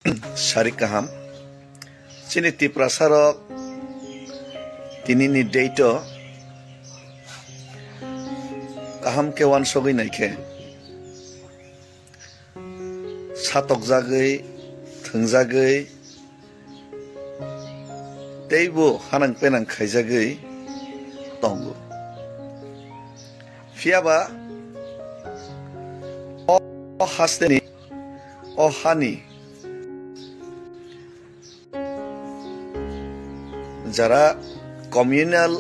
Sharik kaham sini tiprasarok tinini deito kaham ke wan sogui naike satok jagoi thungjagoi teibo hanang penang khaijagoi tongo fiaba o hasteni o hani যারা communal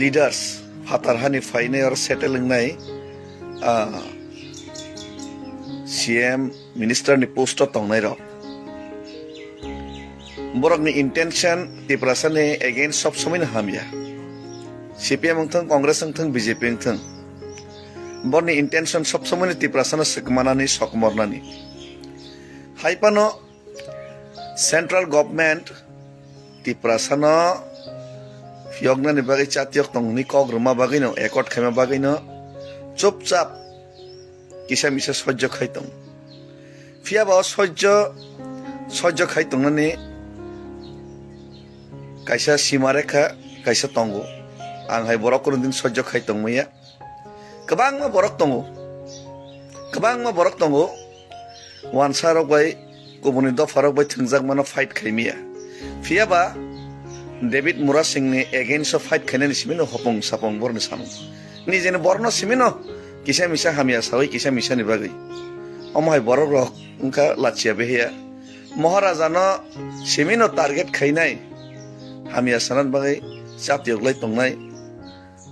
leaders ফাতারহানি ফাইনে আর settling নাই CM minister নি post তংনাই রক বরকনি intention তিপ্রাসানি এগেইনস্ট সব সময় হামিয়া সিপিএম থং কংগ্রেস থং বিজেপি থং বরনি ইন্টেনশন সব সময় তিপ্রাসানা সকমানানি সকমরনানি হাইপানো central government tiprasana fiogna ni bagai chatiok tong ni kogruma bagai no ekot khema bagai no chupchap kisa misa sojjo khaitong fiaba sojjo khaitong ni kaisa simarekha kaisa tongo ang hai borok kurundin sojjo khaitong muya kabangma borok tongo wan sarok bai kubuni do farok bai thungjak mano fight khaimiya fiaba David Mura Singh ni against of fight khainani simino hopong sapong borni samu ni jene borno simino kisa misa hamia sawi kisa misa ni bagai omhai borok rok unka lachia behia maharaja no simino target khainai hamia sanan bagai chatiok lai tongnai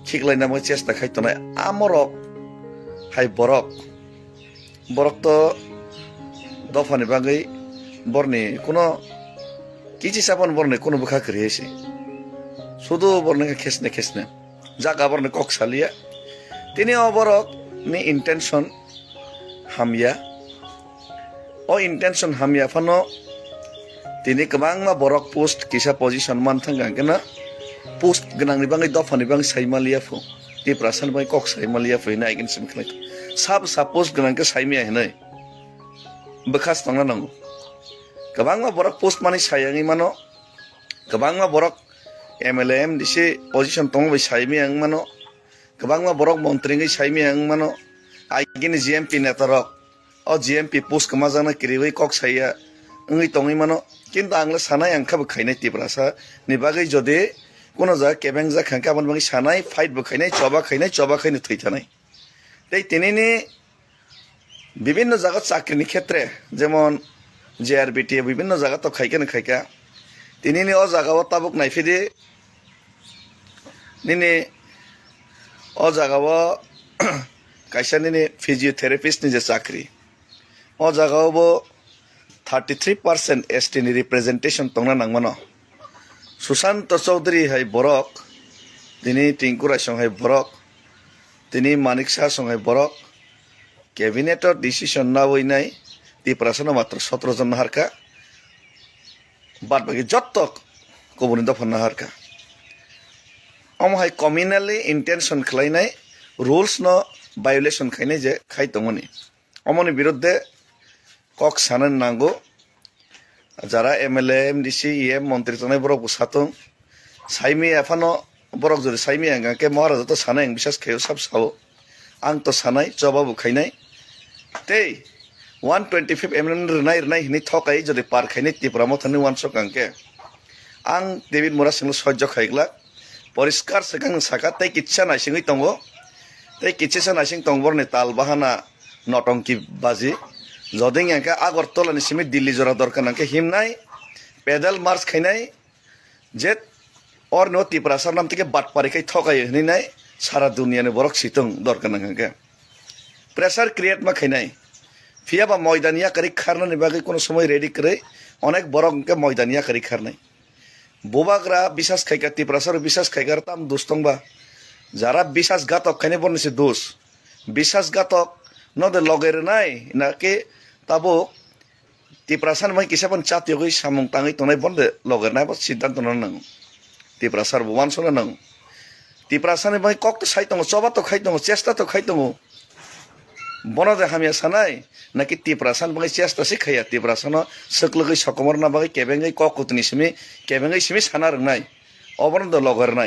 khiklai na mo chesta khaitonai amorok hai borok to dofani bagai borni kuno kichi sapon borne kono bukha kriese sudu borne khesne jaga borne kok salia tini oborok ni intention hamya o intention hamya phano tini kabangma borok post kisa position man thanga gena post gnang ni bangai dofani bang saimalia pho ti prasan bai kok saimalia pho na igin sim khlai sab suppose gnang ke saimia henai bekas tangna nango kabangma borok post mani sayangi mano kabangma borok MLM dise position tong bai saimi ang mano kabangma borok montri ngai saimi ang mano aigini GMP netarok o GMP post kama jana kiriwai kok saya ngai tongi mano kintu angla sanai angkha bu khainai tiprasa ni bagai jode kono ja kebeng ja khangka ban bangi sanai fight bu khainai choba khainai thaitanai tei tinini বিভিন্ন জায়গা চাকরির ক্ষেত্রে যেমন JRBT বিভিন্ন জায়গা তো খাইকা তিনি নি ও জায়গাও তাবুক নাইফিদি নিনি ও জায়গাও কাইসা নিনি ফিজিওথেরাপিস্ট নি যে চাকরি ও জায়গাও 33% ST ni representation tongna nangmano Sushant Chowdhury hai borok tini Tingkurai song hai borok tini Manik Shah song hai borok cabinet decision na hoinai tiprasana matra 17 জন harka bad bagi jottok kobuni dofan na harka omhai communally intention khlainai rules no violation khainai je khai tongoni omoni biruddhe kok sanan nango jara MLA MDC EM মন্ত্রী tonai borok busatong saimi afano borok jori saimi anga ke maharaja to sanai bisas khayo sab sao ang to sanai chobabu khainai tei 125 mm renai hini thokai jodi par khaini tipramo thani 100 kangke ang David Mura Singh sojjo khaigla poriskar sekang saka tei kitcha naisingui tongo tei kitcha naising tongbor ni tal bahana notongki baji joding angka Agartala ni simi Delhi jora dorkan angke himnai pedal march khainai jet or no tiprasar nam থেকে বাট পারি খাই ঠকাই হনি নাই সারা দুনিয়া নে বরক সিতং দরকার নাঙ্গে pressure create মা খাইনাই ফিয়াবা ময়দানিয়া করি খারনা নি বাকি কোন সময় রেডি করে অনেক বরককে ময়দানিয়া করি খারনাই বোবাগরা বিশ্বাস খাইকা তিপ্রাসার বিশ্বাস খাইকার তাম দুস্তংবা যারা বিশ্বাসঘাতক খাইনে বর্ণিছে দোষ বিশ্বাসঘাতক নদে লগের নাই নাকি তাবো tiprasan mai kisapan chat yogi samung tangi tonai bonde loger na bot siddhanto nang tiprasar buwan sona nang tiprasan mai kok to sai tongo choba to khai tongo chesta to khai tongo bono de hamia sanai naki tiprasan bagai siasta si khaya tiprasano saklugi sokomor na bagai kebengai kokutni simi kebengai simi sana rengnai oborno do logar nai